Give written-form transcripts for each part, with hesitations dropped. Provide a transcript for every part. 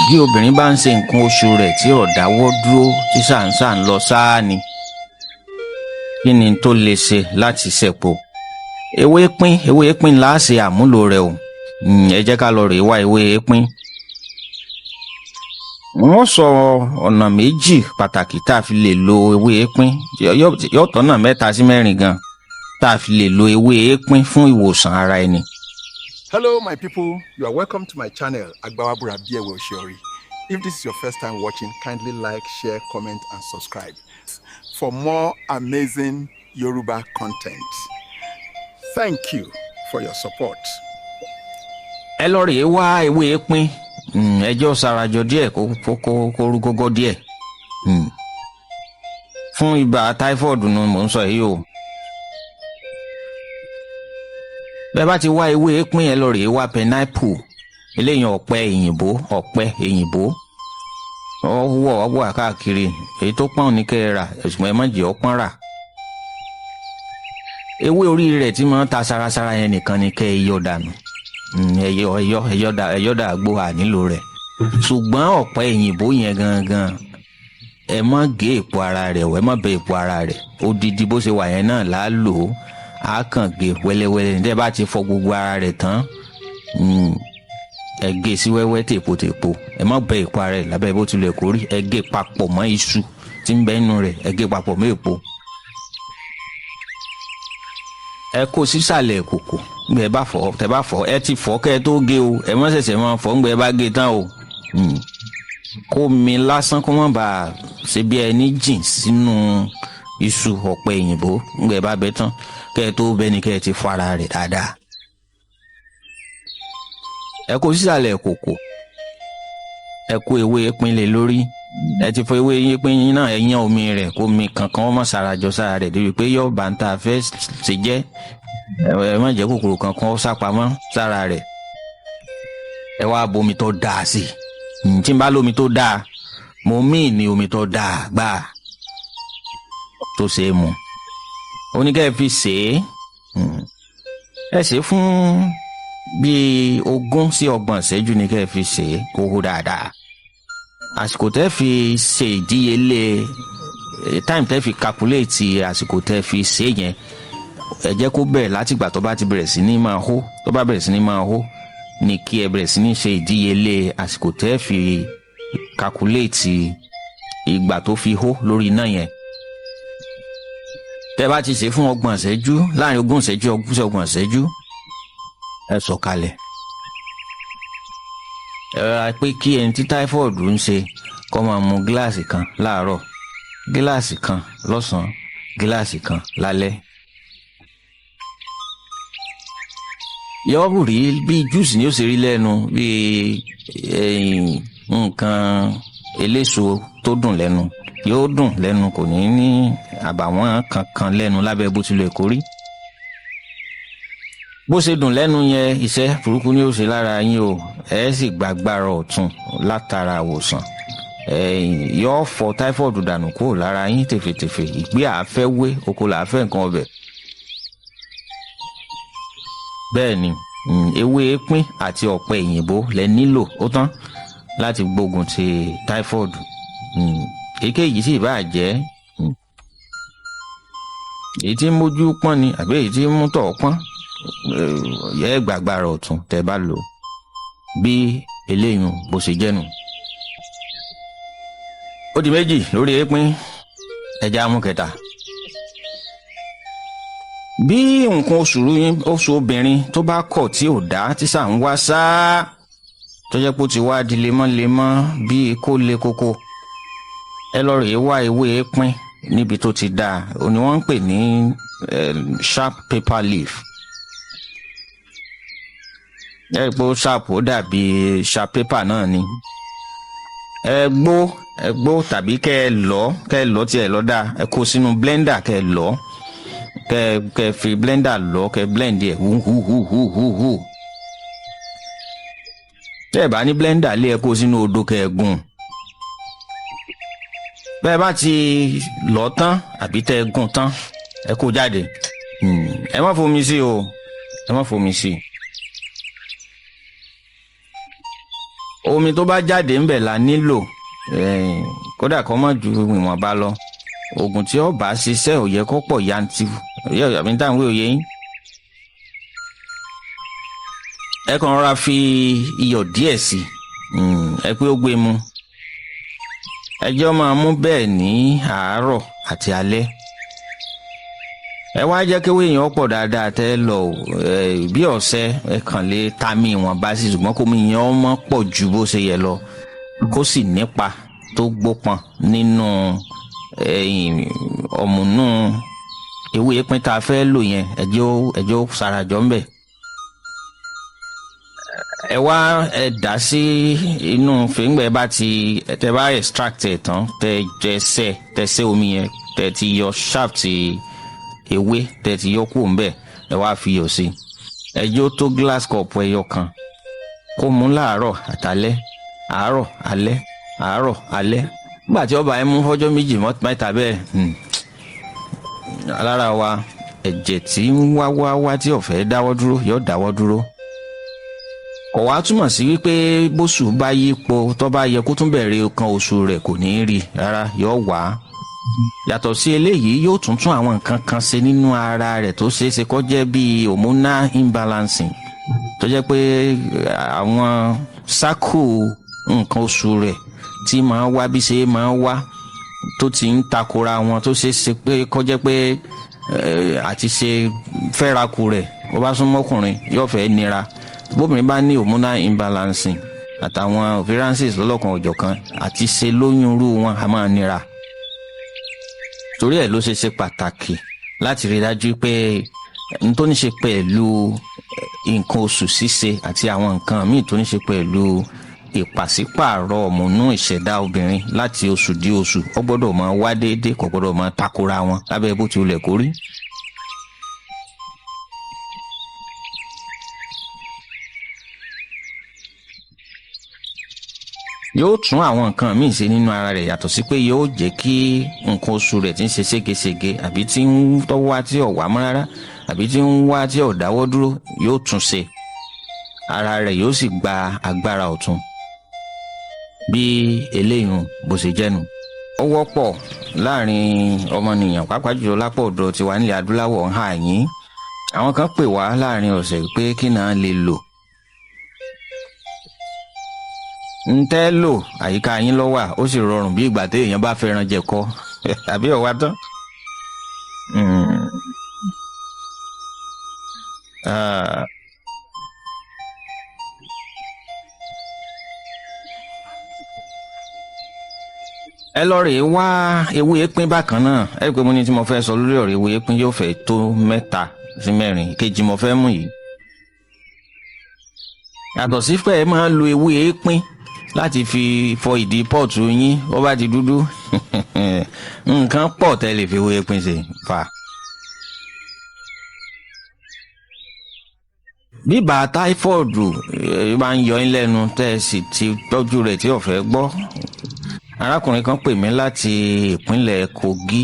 bí obìnrin bá ń ṣe nǹkan oṣù rẹ̀ tí ò dáwọ́ dúró tí ṣàǹṣà ń lọ sáà ni kí ni tó lè ṣe láti ṣẹ̀pọ̀? ewé pín la ṣe àmúlò rẹ̀ o. Ẹ jẹ́ ká lọ rè wá ewé pín. Wọ́n sọ ọ̀nà méjì pàtàkì tá a fi lè lo ewé pín, yóò tọ́nà 3 sí 4 gan tá a fi lè lo ewé pín fún ìwòsàn ara ẹni. Hello, my people. You are welcome to my channel, Agbawabura Biewe Oshiori. If this is your first time watching, kindly like, share, comment, and subscribe for more amazing Yoruba content. Thank you for your support. Ẹ lọ rèé wá ewé pín, ẹjọ́ sarajọ díẹ̀ kó rú gógó díẹ̀. Fún ibà typhoid ni mò ń sọ yìí o. Bẹ́ẹ̀ bá ti wá ewé pín, ẹ lọ rèé wá pineapple, eléyìí ọ̀pẹ èyìnbó. Ọwọ́ káàkiri, èyí tó pọ́n ní kẹ́ ẹ rà, ẹ̀sùn ẹ má jẹ́ ọpọ́n rà. Ewé orí rẹ̀ tí máa ń ta sarasara yẹn nìkan ni kẹ́ ẹ yọ dànù. Ẹ̀yọ́dà àgbo à nílò rẹ̀. Ṣùgbọ́n ọ̀pẹ èyìnbó yẹn gangan, ẹ má gé èpo ara rẹ̀ ẹ má bẹ èpo ara rẹ̀. Odidi bó ṣe wà yẹn náà là á lò ó. A kàn gé wẹ́lẹ́wẹ́lẹ́ ní ẹ bá ti fọ gbogbo ara rẹ̀ tán. Ẹ gé sí wẹ́wẹ́ tèpotèpo, ẹ má bẹ èpo ara rẹ̀ lábẹ́ bó tilẹ̀ kó rí. Ẹ gé papọ̀ mọ́ iṣu tí ń bẹ nínú rẹ̀, ẹ gé papọ̀ mọ́ èpo. Ẹ kó sísàlẹ̀ kòkò. Ẹ bá fọ̀ ẹ ti fọ̀ kẹ́ ẹ tó gé o, ẹ má ṣẹ̀ṣẹ̀ máa fọ̀ ńgbẹ́ bá gé tán o. Kó mi lásán kó má bàa ṣe bí ẹni jìn sínú iṣu ọ̀pẹ òyìnbó ńgbẹ́ bá bẹ tán, kẹ́ ẹ tó bẹ ni kẹ́ ẹ ti fọ ara rẹ̀ dáadáa. Ẹ kó sísàlẹ̀ kòkò, ẹ kó ewé pín lé lórí. Ẹ ti fọ ewé pín náà, ẹ yán omi rẹ̀ kó mi kankan wọ́n má sarajọ sára rẹ̀ débi pé yóò bá ń ta fẹ́ ṣe jẹ́. Ẹ má jẹ́ kòkòrò kankan sápamọ́ sára rẹ̀. Ẹ wá bomi tó dáa sí i. Tí n bá lómi tó dáa, mo mí ní omi tó dáa gbáà tó ṣe é mu. Ó ní kẹ́ ẹ fi ṣe é. Ẹ ṣe fún bíi 20 sí 30 ìṣẹ́jú ni kẹ́ ẹ fi ṣe é kó hó dáadáa. Àsìkò tẹ́ fi ṣe ìdíyelé time tẹ́ fi calculate àsìkò tẹ́ fi ṣe yẹn, ẹ jẹ́ kó bẹ̀rẹ̀ látìgbà tó bá ti bẹ̀rẹ̀ sí ní máa hó. Tó bá bẹ̀rẹ̀ sí ní máa hó ni kí ẹ bẹ̀rẹ̀ sí ní ṣe ìdíyelé àsìkò tẹ́ fi calculate ìgbà tó fi hó lórí iná yẹn. Tẹ́ bá ti ṣe fún 30 ìṣẹ́jú, láàrin 20 ìṣẹ́jú 30 ìṣẹ́jú, ẹ sọ̀kalẹ̀. Ẹ rà pé kí ẹni tí typhoid ń ṣe kó máa mu gíláàsì kan láàárọ̀, gíláàsì kan lọ́sàn-án, gíláàsì kan lálẹ́. Yóò rí bí júùsì ni ó ṣe rí lẹ́nu, bí nǹkan eléso tó dùn lẹ́nu. Yóò dùn lẹ́nu, kò ní ní àbàwọ́n kankan lẹ́nu lábẹ́ bó tilẹ̀ kó rí. Bó ṣe dùn lẹ́nu yẹn, iṣẹ́ burúkú ni ó ṣe lára yín o. Ẹ sì gbàgbára ọ̀tún látara àwòsàn. Yóò fọ typhoid dànù kúrò lára yín tèfètèfè. Ìgbé àáfẹ́ wé, oko làáfẹ́ nǹkan ọbẹ̀. Bẹ́ẹ̀ ni, ewé pín àti ọ̀pẹ òyìnbó lẹ nílò ó tán láti gbógun ti typhoid. Èyíkéyìí sì bá jẹ́ èyí tí ń mójú pọ́n ni àbí èyí tí ń mú tọ̀ pọ́n, yẹ gbàgbára ọ̀tún tẹ́ bá lò bí eléyìí bó ṣe jẹ́nu. Ó di méjì lórí èépín, ẹja mú kẹta. Bí nǹkan oṣù obìnrin tó bá kọ̀ tí ò dá tí sà ń wá sáá, tó jẹ́ pé ó ti wá di lemọ́lemọ́ bí kó le koko, ẹ lọ rèé wá ewé pín níbi tó ti dáa. Ó ní wọ́n ń pè ní sharp paper leaf. Ẹ rí pé ó sharp, ó dàbí sharp paper náà ni. Ẹ gbó tàbí kẹ́ ẹ lọ́ tí ẹ lọ́ dáa. Ẹ kó sínú blender kẹ́ ẹ lọ́. Kẹ́ fi blender lọ, kẹ́ blend ẹ̀ hu. Tẹ́ ẹ bá ní blender lé, ẹ kó sínú odó kẹ́ ẹ gún. Bẹ́ẹ̀ bá ti lọ tán àbí tẹ́ ẹ gún tán, ẹ kó jáde. Ẹ má fomi sí o, ẹ má fomi sí. omi tó bá jáde ńbẹ̀ la nílò kódà kó má ju ìwọ̀nba lọ. Oògùn tí ó bá ṣiṣẹ́ ò yẹ kó pọ̀ yanturu àbí táwọn òye yín. Ẹ kàn rọra fi iyọ̀ díẹ̀ sí ẹ pé ó gbé mu. Ẹ jẹ́ ó máa mú bẹ́ẹ̀ ní àárọ̀ àti alẹ́. Ẹ wá jẹ́ kí èèyàn pọ̀ dáadáa tẹ́ lọ bí ọ̀sẹ̀ ẹ kàn lè ta mi ìwọ̀nba sí, ṣùgbọ́n kó mi yẹn ọmọ pọ̀ ju bó ṣe yẹ lọ, kó sì nípa tó gbópọn nínú ọ̀mùnú ewé pín tá a fẹ́ lò yẹn. ẹ jẹ́ ó sarajọ ńbẹ̀. Ẹ wá ẹ dà sí inú fèǹgbẹ́ tẹ bá extract ẹ̀ tán tẹ ṣẹ́ omi yẹn tẹ ti yọ shaft ewé tẹ ti yọ kúrò ńbẹ̀. Ẹ wá fi iyọ̀ sí. Ẹ jẹ́ ó tó glass cup ẹyọ kan kó mú láàárọ̀ àtàlẹ́, àárọ̀ alẹ́, àárọ̀ alẹ́. Nígbà tí ọba ẹ mú fọ́jọ́ méjì mẹ́ta bẹ́ẹ̀, alára wa ẹ̀jẹ̀ tí ń wá tí ó fẹ́ dáwọ́ dúró yóò dáwọ́ dúró. Kò wá túmọ̀ sí wípé bóṣù bá yípo tó bá yẹ kó tún bẹ̀rẹ̀ kan oṣù rẹ̀ kò ní rí rárá, yóò wá. Yàtọ̀ sí eléyìí, yóò tún àwọn nǹkan kan ṣe nínú ara rẹ̀ tó ṣeé ṣe kó jẹ́ bíi hormonal imbalancing, tó jẹ́ pé àwọn sákò nǹkan oṣù rẹ̀ tí máa wá bí ṣe máa wá tó ti ń takora wọn, tó ṣeé ṣe pé kó jẹ́ pé àti ṣe fẹ́rakù rẹ̀ bó bá súnmọ́ ọkùnrin yóò fẹ́ nira. Bóbìnrin bá ní hormonal imbalancing àtàwọn variances lọ́lọ́kan òjọ̀kan, àti ṣe lóyún irú wọn a máa nira. Torí ẹ̀ ló ṣe pàtàkì láti rí dájú pé n tó ní ṣe pẹ̀lú nǹkan oṣù ṣíṣe àti àwọn nǹkan míì tó ní ṣe pẹ̀lú ìpàsípààrọ̀ ọ̀mùnú ìṣẹ̀dá obìnrin láti oṣù di oṣù ó gbọ́dọ̀ máa wá déédéé, kò gbọ́dọ̀ máa takora wọn lábẹ́ bó ti wulẹ̀ kó rí. Yóò tún àwọn nǹkan míì ṣe nínú ara rẹ̀, yàtọ̀ sí pé yóò jẹ́ kí nǹkan oṣù rẹ̀ ti ń ṣe ségesège àbí tí ń tọ́wá tí ò wá mọ́ rárá àbí tí ń wá tí ò dáwọ́ dúró, yóò tún ṣe. Ara rẹ̀ yóò sì gba agbára ọ̀tun. Bí eléyìí bó ṣe jẹ́nu. Ó wọ́pọ̀ láàrin ọmọnìyàn, pàápàá jùlọ lápò ọ̀dọ̀ tiwa nílẹ̀ adúláwọ̀ ń hà yín. Àwọn kan pè wá láàrin ọ̀sẹ̀ pé kí náà lè lò. Ń tẹ́ lò àyíká yín lọ́wà, ó sì rọrùn bí ìgbà tí èèyàn bá fẹ́ràn jẹ̀kọ àbí ọ̀wá tán. Ẹ lọ rèé wá ewé pín bákan náà. Ẹ pé mo ní tí mo fẹ́ sọ lórí ọ̀rọ̀ ewé pín yóò fẹ́ tó 3 sí 4. Kejì mo fẹ́ mú yìí. Yàtọ̀ sí pé ẹ máa lo ewé pín láti fi fọ ìdí pọ́ọ̀tù yín ó bá ti dúdú. Nǹkan pọ̀ tẹ́ lè fi ewé pín ṣe fà. Bíbà táífọ́ọ̀dù bá ń yọ yín lẹ́nu tẹ́ ẹ sì ti tọ́jú rẹ̀ tí ò fẹ́ gbọ́. Arákùnrin kan pè mí láti ìpínlẹ̀ Kogi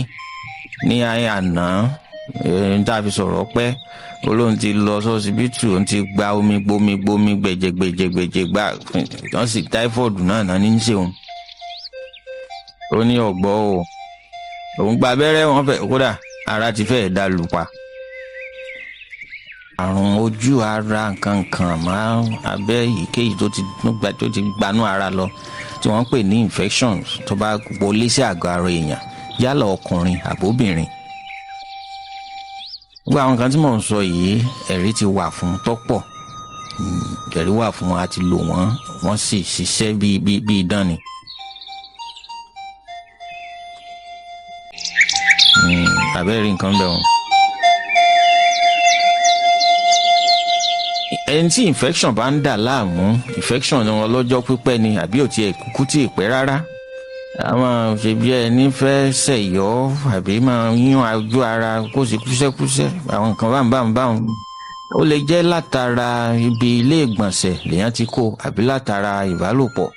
ní àná tá a fi sọ̀rọ̀ pẹ́. Olóhùn ti lọ sọ́sibítù, òun ti gba omi gbomi gbẹ̀jẹ̀gbẹ̀jẹ̀ gbà, wọ́n sì táífọ́ọ̀dù náà ní í ṣeun. Ó ní ọ̀gbọ́ o, òun gba abẹ́rẹ́ wọn fẹ́ kódà ara ti fẹ́ dá lù pa. Àrùn ojú ara nǹkan máa abẹ́ èyíkéyìí tó ti gbanú ara lọ tí wọ́n ń pè ní infections tó bá wọlé sí àgọ́ ara èèyàn yálà ọkùnrin àbóbìnrin. Gbogbo àwọn kan tí mò ń sọ yìí ẹ̀rí ti wà fún tọ́pọ̀, ẹ̀rí wà fún wọn àti lò wọ́n sì ṣiṣẹ́ bí idán ni. Àbẹ́rẹ́ nǹkan bẹ̀ wọ́n. Ẹni tí infection bá ń dà láàmú, infection ọlọ́jọ́ pípẹ́ ni àbí ò tiẹ̀ kúkú tí ì pẹ́ rárá. A máa ṣe bí ẹni fẹ́ ṣẹ̀yọ́ àbí máa yún ojú ara kó sì kúṣẹ́kúṣẹ́ àwọn nǹkan báwọn. Ó lè jẹ́ látara ibi ilé ìgbọ̀nsẹ̀ lèèyàn ti kó àbí látara ìbálòpọ̀.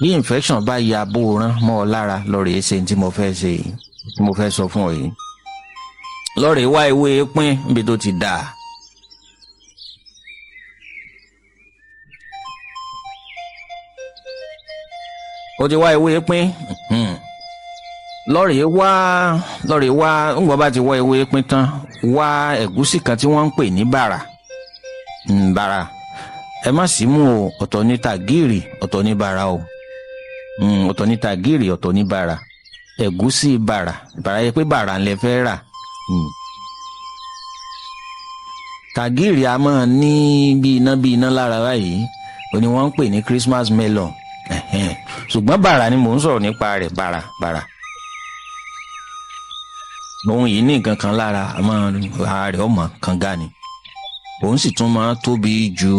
Bí infection bá ya bóoran mọ́ ọ lára lọ́rẹ̀ẹ́ ṣe tí mo fẹ́ ṣe yìí, tí mo fẹ́ sọ fún ọ yìí. Lọ́rẹ̀ẹ́ wá ewé pín níbi tó ti dà. ó ti wá ewé pín lọ́rẹ̀ẹ́ wá ńgbọ́n bá ti wá ewé pín tán wá ẹ̀gúsí kan tí wọ́n ń pè ní bàrà bàrà ẹ má sì mú o ọ̀tọ̀ ní tàgìrì ọ̀tọ̀ ní bàrà o ọ̀tọ̀ ní tàgìrì ọ̀tọ̀ ní bàrà ẹ̀gúsí bàrà yẹ pé bàrà ńlẹ̀ fẹ́ rà tàgìrì a máa ní bí iná lára báyìí ó ní wọ́n ń pè ní Christmas melon ṣùgbọ́n bàrà ni mò ń sọ̀rọ̀ nípa rẹ̀ bàrà òun yìí ní nǹkan kan lára àmọ́ ara rẹ̀ ọmọ kànga ni òun sì tún máa tóbi ju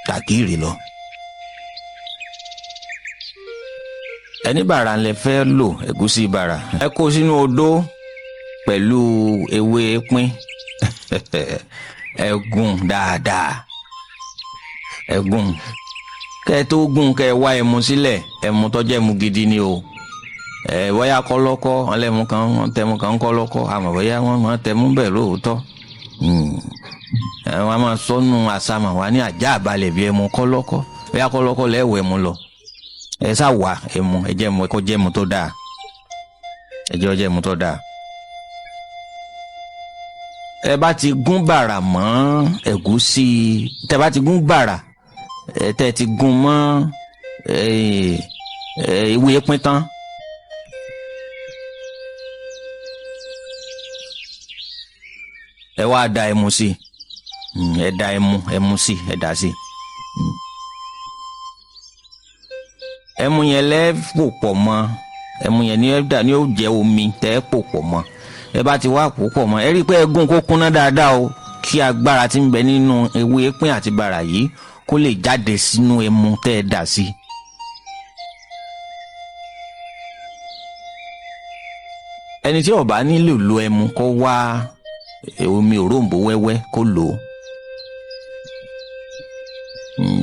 tàgìrì lọ. ẹni bàrà ńlẹ̀ fẹ́ lò ẹ̀gúsí bàrà ẹ kó sínú odó pẹ̀lú ewé pín ẹ gún dáadáa ẹ gún kẹ́ tó gún kẹ́ wá ẹmu sílẹ̀ ẹmu tó jẹ́ ẹmu gidi ni o bóyá kọ́lọ́kọ́ ọlẹ́mu kan wọ́n tẹmu kan kọ́lọ́kọ́ àmọ́ bóyá wọ́n máa tẹmu bẹ́ẹ̀ lóòótọ́ wọ́n máa sọ́nù àsàmà wá ní àjà àbálẹ̀ bí ẹmu kọ́lọ́kọ́ bóyá kọ́lọ́kọ́ lẹ́wọ̀ ẹmu lọ ẹ sá wà ẹmu ẹ jẹ́ ẹmu ẹkọ́ jẹ́ ẹmu tó dáa ẹ jẹ́ ọjẹ́ ẹmu tó dáa. ẹ bá ti gún bàrà mọ́ ẹ̀gúsí tẹ bá ti gún bàrà tẹ ti gún mọ́ ewé pín tán ẹ wá da ẹmu sí ẹ da ẹmu sí ẹ dà sí ẹmu yẹn lẹ́ pò pọ̀ mọ́ ẹmu yẹn ní ó jẹ́ omi tẹ́ pò pọ̀ mọ́ ẹ bá ti wá pò pọ̀ mọ́ ẹ rí i pé ẹ gún kó kúnná dáadáa o kí agbára tí ń bẹ nínú ewé pín àti bàrà yìí kó lè jáde sínú ẹmu tẹ́ ẹ dà sí. ẹni tí ó bá nílò lo ẹmu kó wá omi òróǹbó wẹ́wẹ́ kó lò ó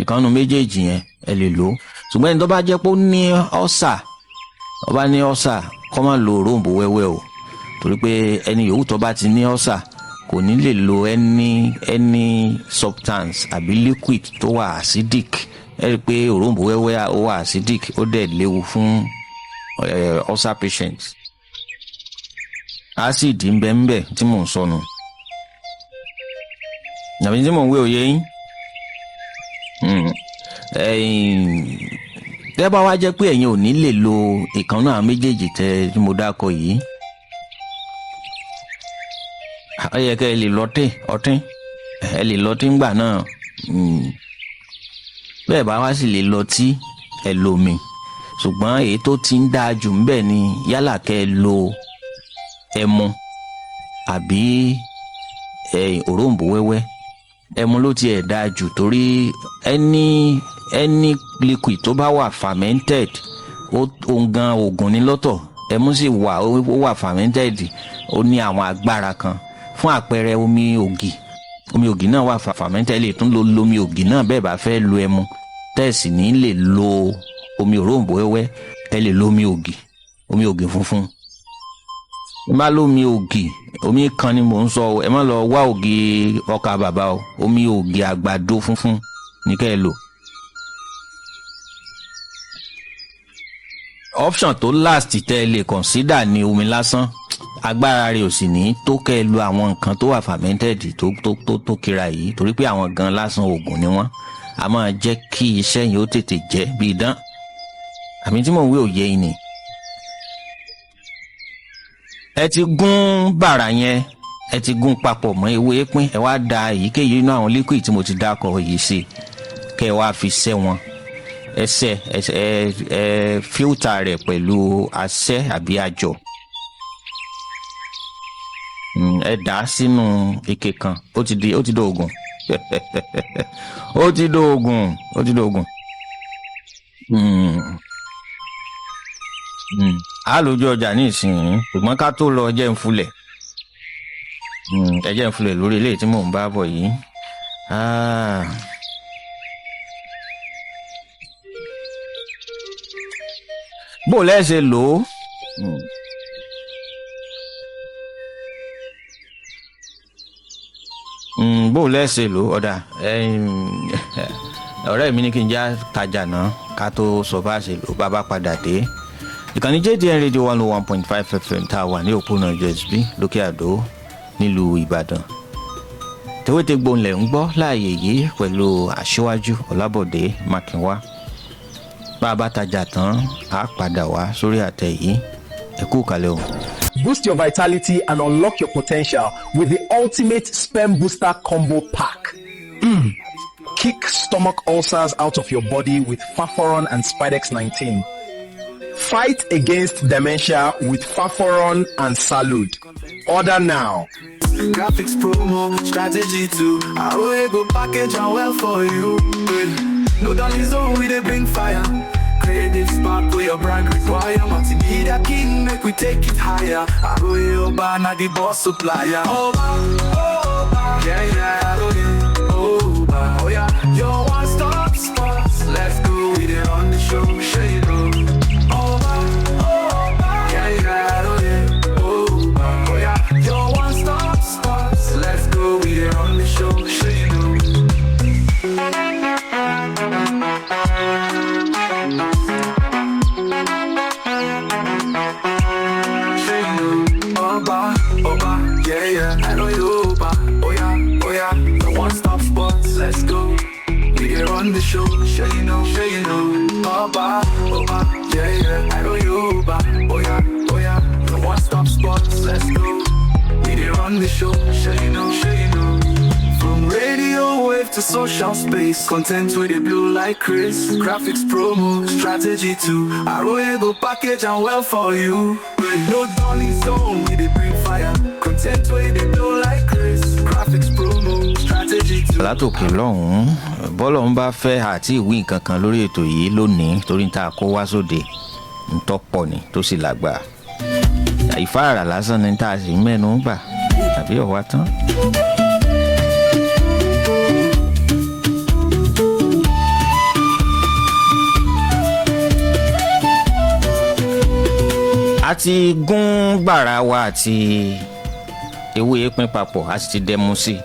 ìkànnù méjèèjì yẹn ẹ lè lò ó ṣùgbọ́n ẹni tó bá jẹ́ pé ó ní ọ́sà kó má lo òróǹbó wẹ́wẹ́ o torí pé ẹni yòówù tó bá ti ní ọ́sà kò ní lè lo any substance àbí liquid tó wà acidic ẹ rí i pé òróǹbó wẹ́wẹ́ ó wà acidic ó dẹ̀ léwu fún ulcer patients acid ń bẹ tí mò ń sọnù nàbí tí mò ń wé òye yín tẹ́ bá wá jẹ́ pé ẹ̀yin ò ní lè lo ìkan náà méjèèjì tẹ́ tí mo dákọ yìí ó yẹ kẹ́ ẹ lè ọtín ẹ lè lọtí ńgbà náà bẹ́ẹ̀ bá wá sì lè lọtí ẹ lomi ṣùgbọ́n èyí tó ti ń dáa jù ńbẹ̀ ni yálà kẹ́ ẹ lo ẹmu àbí òróǹbó wẹ́wẹ́ ẹmu ló tiẹ̀ dáa jù torí any liquid tó bá wà fermented ó gan oògùn ní lọ́tọ̀ ẹmu sì wà fermented ó ní àwọn agbára kan fún àpẹẹrẹ omi ògì náà wà fermented lè tún lo omi ògì náà bẹ́ẹ̀ bá fẹ́ lo ẹmu tẹ́ẹ̀sì ní lè lo omi òróǹbó wẹ́wẹ́ ẹ lè lo omi ògì funfun ẹ má lómi ògì omi kan ni mò ń sọ ẹ má lọ wá ògì ọkà bàbá o omi ògì àgbàdo funfun ní kẹ́ ẹ lò. option tó last tẹ́ ẹ lè consider ni omi lásán agbára rẹ̀ ò sì ní tó kẹ́ ẹ lo àwọn nǹkan tó wà fermented tó kíra yìí torí pé àwọn gan lásán oògùn ni wọ́n a máa jẹ́ kí iṣẹ́ yìí ó tètè jẹ́ bí idán àmì tí mò ń wí òye yìí ni. ẹ ti gún bàrà yẹn ẹ ti gún papọ̀ mọ́ ewé pín ẹ wá da èyíkéyìí inú àwọn liquid tí mo ti dákọ̀ yìí sí kẹ́ ẹ wá fi ṣẹ́ wọn ẹ fíltà rẹ̀ pẹ̀lú asẹ́ àbí àjọ ẹ dà á sínú ike kan ó ti dóògùn ó ti dóògùn a lójú ọjà ní ìsinyìí ṣùgbọ́n ká tó lọ jẹ́ ń fulẹ̀ ẹ jẹ́ ń fulẹ̀ lórí eléyìí tí mò ń bá bọ̀ yìí. bó lẹ́sẹ̀ lò ó bó lẹ́sẹ̀ lò ó ọ̀dà ọ̀rẹ́ mi ní kí n já tajà náà ká tó sọ bá ṣe lò bá padà dé. Ìkànnì JTN Radio 101.5 FM tá a wà ní òpópónà JSB lókè àdó nílùú Ìbàdàn. Tewétegbò ńlẹ̀ ń gbọ́ láàyè yìí pẹ̀lú Aṣíwájú Ọlábọ̀dé Mákinwá. Bá a bá tajà tán á padà wá sórí àtẹ yìí. Ẹ kú kalẹ̀ o. Boost your vitality and unlock your potential with the ultimate sperm booster combo pack. Kick stomach ulcers out of your body with Faforon and Spidex 19. Fight against dementia with Faforon and Salud. Order now. Graphics promo strategy too. I will go package and well for you. No done zone we they bring fire. Creative spark for your brand require. Multimedia king make we take it higher. I will banner the boss supplier. Oh yeah yeah. Oh yeah. Your one stop spots. Let's go with it on the show. Show you know. Oh yeah yeah. Oh yeah. Your one stop spots. Let's go with it on the show. Show you know. I know you, oh yeah, the one-stop spots, let's go. We get on the show, sure you know, Oba, yeah, I know you, oh yeah, the one-stop spots, let's go. We get on the show, sure you know. From radio wave to social space, content with the blue like Chris, graphics promo, strategy too. I will go package and well for you. No darling zone, we dey bring fire. Content with the blue like Chris, graphics promo, strategy too. Látòkè lọ́hùn-ún bọ́lọ̀ ń bá fẹ́ àti ìwé nǹkan kan lórí ètò yìí lónìí torí tá a kó wá sóde ń tọ́pọ̀ ni tó sì lágbára. Ìfáàrà lásán ni tá a sì mẹ́nu gbà tàbí ọ̀wá tán. Àti gún gbàrà wa àti ewé pín papọ̀ a sì ti dẹmu sí i.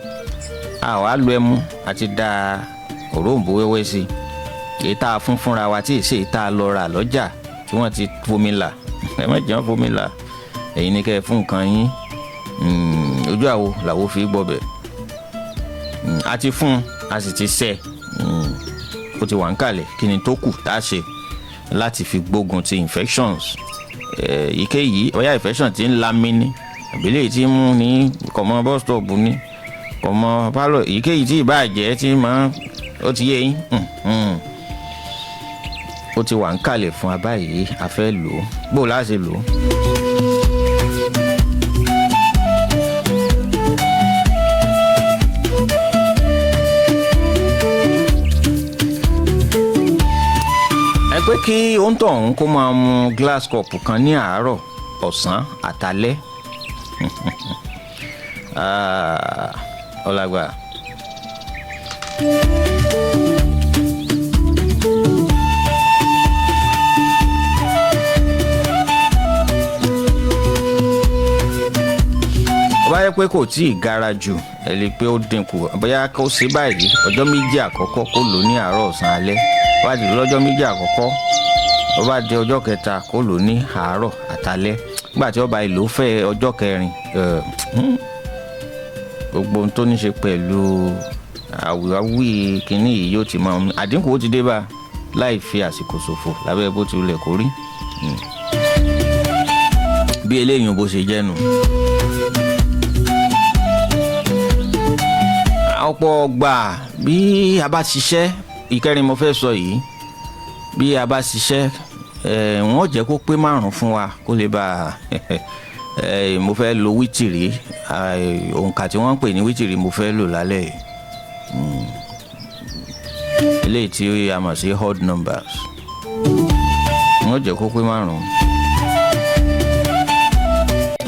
A wá lu ẹmu àti da òróǹbó wẹ́wẹ́ sí i. Èyí tá a fún fúnra wa tí èsè tá a lọ rà lọ́jà tí wọ́n ti fomi là. Ẹ má jẹun fomi là. Ẹ̀yin ni kẹ́ ẹ fún nǹkan yín. Ojú àwo làwo fi gbọ́bẹ̀. A ti fún a sì ti sẹ́. Ó ti wà ń kalẹ̀ kí ni tó kù tá a ṣe láti fi gbógun ti infections. Ìkéyìí bóyá infection tí ń lami ní àbílẹ̀ tí ń mú ní kọ̀mọ́ bus stop ní kọ̀mọ́ pálọ̀ ìkéyìí tí ìbàjẹ́ tí máa ó ti yé yín ó ti wà ń kalẹ̀ fún abá yìí a fẹ́ lò ó bó láti lò ó. Pé kí òǹtọ̀hún kó máa mu glass cup kan ní àárọ̀ ọ̀sán àtalẹ́ ọlágbà. Ó bá yẹ pé kò tí ì gara jù ẹ lè pé ó dínkù bóyá kó ṣe báyìí ọjọ́ méjì àkọ́kọ́ kó lò ní àárọ̀ ọ̀sán alẹ́ wá di lọ́jọ́ méjì àkọ́kọ́ ó bá di ọjọ́ kẹta kó lò ní àárọ̀ àtalẹ́ nígbà tí ó bá ìlò fẹ́ ọjọ́ kẹrin gbogbo ohun tó ní ṣe pẹ̀lú àwíwí kínní yìí yóò ti máa àdínkù ó ti dé bá láì fi àsìkò ṣòfò lábẹ́ bó ti wulẹ̀ kó rí bí eléyìí bó ṣe jẹ́ nù. ọ̀pọ̀ gbà bí a bá ṣiṣẹ́ ìkẹrin mo fẹ́ sọ yìí bí a bá ṣiṣẹ́ wọ́n jẹ́ kó pé 5 fún wa kó lè bá mo fẹ́ lo wítìrì òǹkà tí wọ́n ń pè ní wítìrì mo fẹ́ lò lálẹ́ eléyìí tí a mọ̀ sí odd numbers wọ́n jẹ́ kó pé 5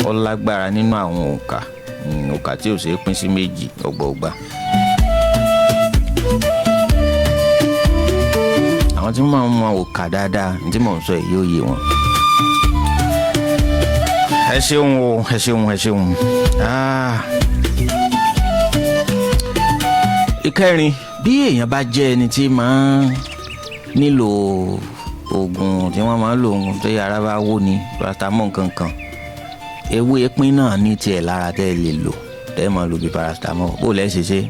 ó lágbára nínú àwọn òǹkà tí ò ṣeé pín sí méjì ọgbọọgba. àwọn tí wọ́n máa ń òǹkà dáadáa tí mò ń sọ èyí ó yé wọn. ẹ ṣeun. ìkẹrin bí èèyàn bá jẹ́ ẹni tí máa ń nílò oògùn tí wọ́n máa ń lò oògùn tó yára bá wó ni paracetamol kankan, ewé pín náà ní tiẹ̀ lára tẹ́ ẹ lè lò tẹ́ ẹ máa lò bí paracetamol. bó lẹ́ ṣe ṣe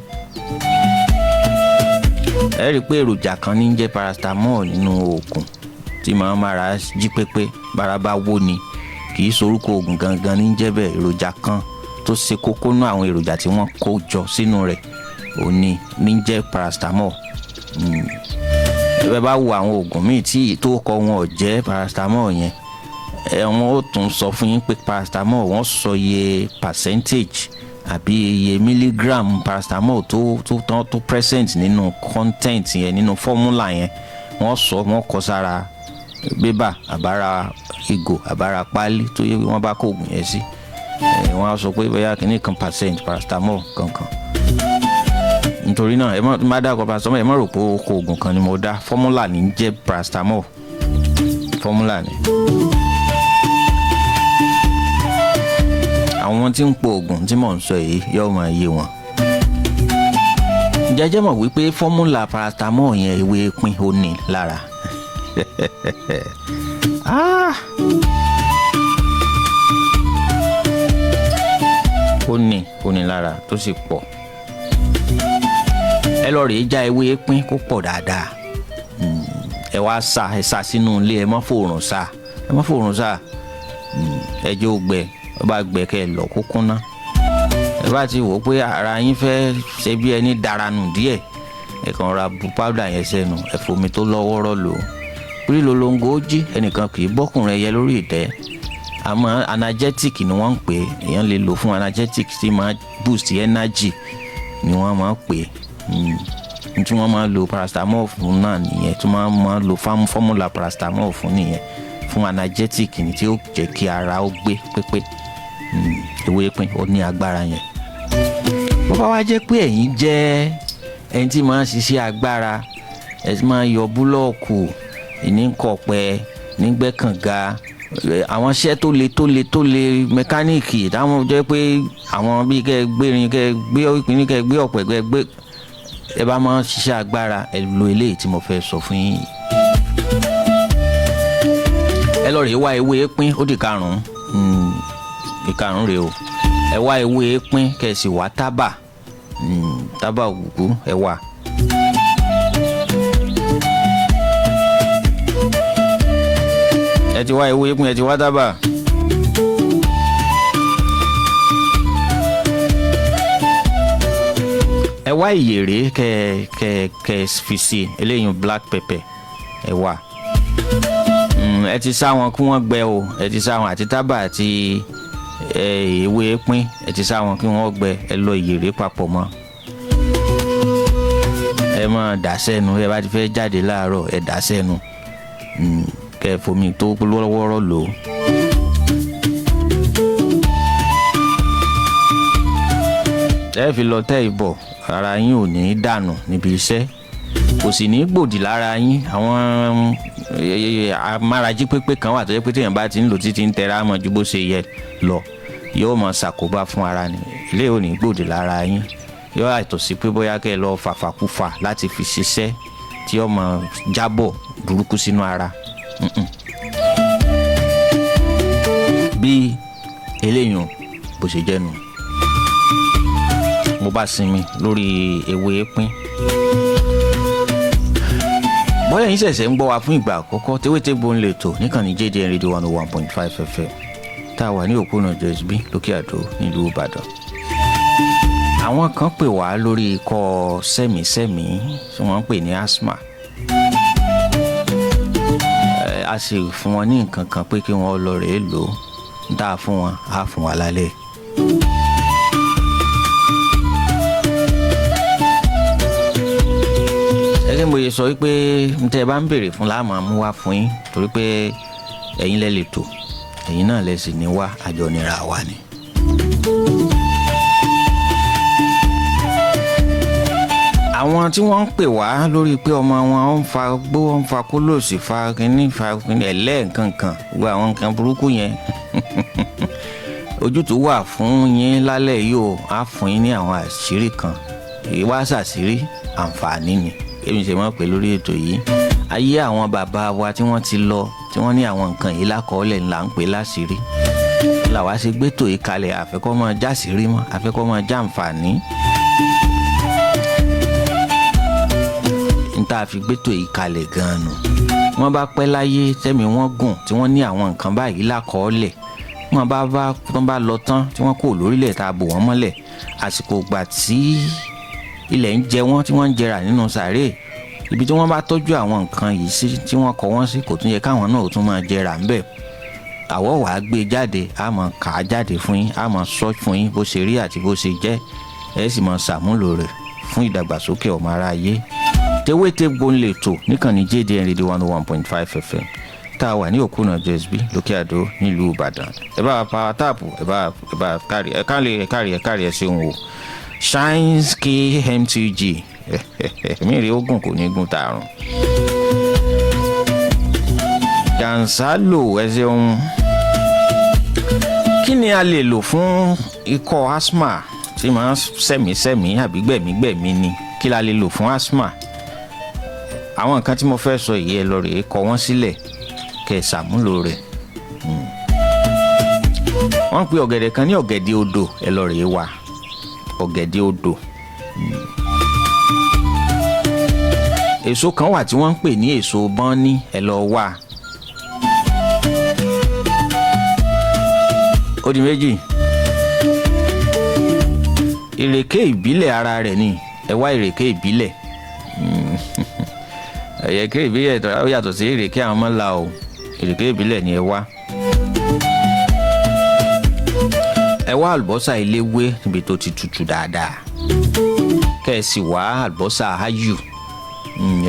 ẹ rí i pé èròjà kan ní jẹ́ paracetamol nínú oògùn tí máa ń mára jí pépé bára bá wó ni, kì í sorúkọ oògùn gangan ní jẹ́ bẹ́ẹ̀. èròjà kan tó ṣe kókó nú àwọn èròjà tí wọ́n kó jọ sínú rẹ̀ òní ní jẹ́ paracetamol. ẹ bá wo àwọn oògùn míì tí tó kọ wọn ò jẹ́ paracetamol yẹn, wọ́n ó tún sọ fún yín pé paracetamol wọ́n sọ iye percentage àbí iye milligram paracetamol tó present nínú content yẹn, nínú formula yẹn. wọ́n kọ sára bébà àbára ìgò àbára páálí tó yẹ wọ́n bá kó oògùn yẹn sí. wọ́n á sọ pé bóyá kìíní kan percent paracetamol kankan. nítorí náà ẹ má dákọ̀ paracetamol, ẹ má rò pé ó kó oògùn kan ni mo dá. formula ní jẹ́ paracetamol, formula ni. àwọn tí ń po oògùn tí mò ń sọ yìí yóò máa yé wọn. jẹ́jẹ́ mọ̀ wípé fọ́múlà paracetamol yẹn ewé pín ó ní lára. ó ní lára tó sì pọ̀. ẹ lọ rèé já ewé pín kó pọ̀ dáadáa. ẹ wá sá sínú ilé, ẹ má fòrùn sá. ẹ jẹ́ ó gbẹ, ó bá gbẹ kẹ́ ẹ lọ kó kúnná. ẹ bá ti wò pé ara yín fẹ́ ṣe bí ẹni daranù díẹ̀, ẹ kàn ra bu powder yẹn sẹ́nu, ẹ fomi tó lọ́wọ́rọ́ lò. orí lolongo ó jí, ẹnìkan kì í bọ́kùnrin ẹyẹ lórí ìtẹ́. àmọ́ analgesic ni wọ́n ń pè é, èèyàn lè lò fún analgesic tí máa boost energy ni wọ́n máa ń pè é. tí wọ́n máa lo paracetamol fún náà nìyẹn, tí wọ́n máa lo fọ́múlà paracetamol fún nìyẹn, fún analgesic ni tí ó jẹ́ kí ara ó gbé pépé. ewé pín ó ní agbára yẹn. bó bá wá jẹ́ pé ẹ̀yin jẹ́ ẹni tí máa ń ṣiṣẹ́ agbára, ẹ ti máa ń yọ búlọ́ọ̀kù ìníkọ̀pẹ nígbẹ́kànga, àwọn iṣẹ́ tó le mẹkáníìkì táwọn jẹ́ pé àwọn bíi kẹ́ ẹ gbérin, kẹ́ ẹ gbé ìpínlẹ̀, kẹ́ ẹ gbé ọ̀pẹ, kẹ́ ẹ gbé, ẹ bá máa ń ṣiṣẹ́ agbára, ẹ lo eléyìí tí mo fẹ́ sọ fún yín. ẹ lọ rèé wá ewé pín, ó di karùn-ún. ìkarùn-ún rèé o. ẹ wá ewé pín kẹ́ ẹ sì wá tábà, tábà ògùgú ẹ wá. ẹ ti wá ewé pín, ẹ ti wá tábà. ẹ wá ìyèrè kẹ́ fi sí eléyìí black pepper ẹ wá. ẹ ti sá wọn kí wọ́n gbẹ o, ẹ ti sá wọn àti tábà àti ewé pín, ẹ ti sá wọn kí wọ́n gbẹ, ẹ lọ ìyèrè papọ̀ mọ́. ẹ máa dà sẹ́nu, ẹ bá ti fẹ́ jáde láàárọ̀ ẹ dà sẹ́nu, kẹ́ fomi tó lọ́wọ́rọ́ lò ó. ẹ fi lọ tẹ́ ìbọ̀, ara yín ò ní dànù níbi iṣẹ́, kò sì ní gbòdì lára yín. àwọn amárají pépé kan wà tó yẹ pé téèyàn bá ti ń lò títí ń tẹra mọ́ ju bó ṣe yẹ lọ, yóò máa ṣàkóbá fún ara ni. ilé ò ní gbòdì lára yín, yóò àìtọ́ sí pé bóyá kẹ́ ẹ lọ fàfàkúfà láti fi ṣiṣẹ́ tí ó máa jábọ̀ burúkú sínú ara. bí eléyìí bó ṣe jẹ́ nu. mo bá sinmi lórí ewé pín. bóyá yín ṣẹ̀ṣẹ̀ ń gbọ́ wa fún ìgbà àkọ́kọ́, Tewétegbò ń lè tò níkànnì JDN Radio 101.5 FM tá a wà ní òpónà JSB lókè àdó nílùú Ìbàdàn. àwọn kan pè wá lórí ikọ́ sẹ́mìísẹ́mì tí wọ́n ń pè ní asthma. a sì fún wọn ní nǹkan kan pé kí wọ́n lọ rèé lò ó, ń dá fún wọn á fún wa lálẹ́. gẹ́gẹ́ mo yẹ sọ wípé ntẹ́ ẹ bá ń béèrè fún láàmú amú wá fún yín, torí pé ẹ̀yin lẹ lè tò, ẹ̀yin náà lẹ sì ní wá, àjọ nira wa ni. àwọn tí wọ́n ń pè wá lórí pé ọmọ wọn ń fa gbó, ń fa kólòsì, fa kínní ẹ̀lẹ́ nǹkankan, gbogbo àwọn nǹkan burúkú yẹn ojútùú wà fún yín lálẹ́ yìí o. á fún yín ní àwọn àṣírí kan ìwà ṣàṣírí àǹfààní ni èmi ṣe mọ̀ pé lórí ètò yìí ayé àwọn bàbá wa tí wọ́n ti lọ tí wọ́n ní àwọn nǹkan yìí lákọọ́lẹ̀ ńlá ń pè láṣìírí làwa ṣe gbétò yìí kalẹ̀ àfẹ́kọ́ máa jáṣìírí mọ́ àfẹ́kọ́ máa jàǹfààní. níta fi gbétò yìí kalẹ̀ gan-an nù wọ́n bá pẹ́ láyé tẹ́mi wọ́n gùn tí wọ́n ní àwọn nǹkan báyìí lákọọ́lẹ̀ wọ́n bá lọ tán tí wọ́n kò lórílẹ̀ tá a bò wọ́n mọ́lẹ̀ àsìkò gbà tí ilẹ̀ ń jẹ wọ́n tí wọ́n ń jẹrà nínú sàárè ibi tí wọ́n bá tọ́jú àwọn nǹkan yìí sí tí wọ́n kọ wọ́n sí kò tún yẹ káwọn náà tún máa jẹrà ńbẹ̀ àwọ̀ wàá gbé jáde á máa kà á jáde fún yín á máa sọ fún yín bó ṣe rí àti bó ṣe jẹ́ ẹ sì máa ṣàmúlò rẹ̀ fún ìdàgbàsókè ọmọ aráyé tewétegbò ń lè tò níkànnì JDN Radio 101.5 FM tá a wà ní òkúnà JSB lókè àdó nílùú Ìbàdàn ẹ bá pa táàpù ẹ bá kárí ẹ ṣeun o Shines KMTG mi rí ogun kò ní gun tààrùn Gansalo ẹ ṣeun. Kí ni a lè lò fún ikọ́ asthma tí máa ń sẹ̀mí àbí gbẹ̀mí ni kí la lè lò fún asthma? Àwọn nǹkan tí mo fẹ́ sọ yìí ẹ lọ rèé kọ wọ́n sílẹ̀ kẹ́ ẹ ṣàmúlò rẹ̀. Wọ́n pe ọ̀gẹ̀dẹ̀ kan ní ọ̀gẹ̀dẹ̀ odò ẹ lọ rèé wá ọ̀gẹ̀dẹ̀ odò. Èso kan wà tí wọ́n ń pè ní èso bọ́ní ẹ lọ wá. Ó di méjì. Ìrèké ìbílẹ̀ ara rẹ̀ ni ẹ wá ìrèké ìbílẹ̀. Ìrèké ìbílẹ̀ ó yàtọ̀ sí ìrèké àwọn ọmọ ńlá o ìrèké ìbílẹ̀ ni ẹ wá. Ẹ wá àlùbọ́sà eléwé níbi tó ti tutù dáadáa kẹ́ ẹ sì wá àlùbọ́sà ayù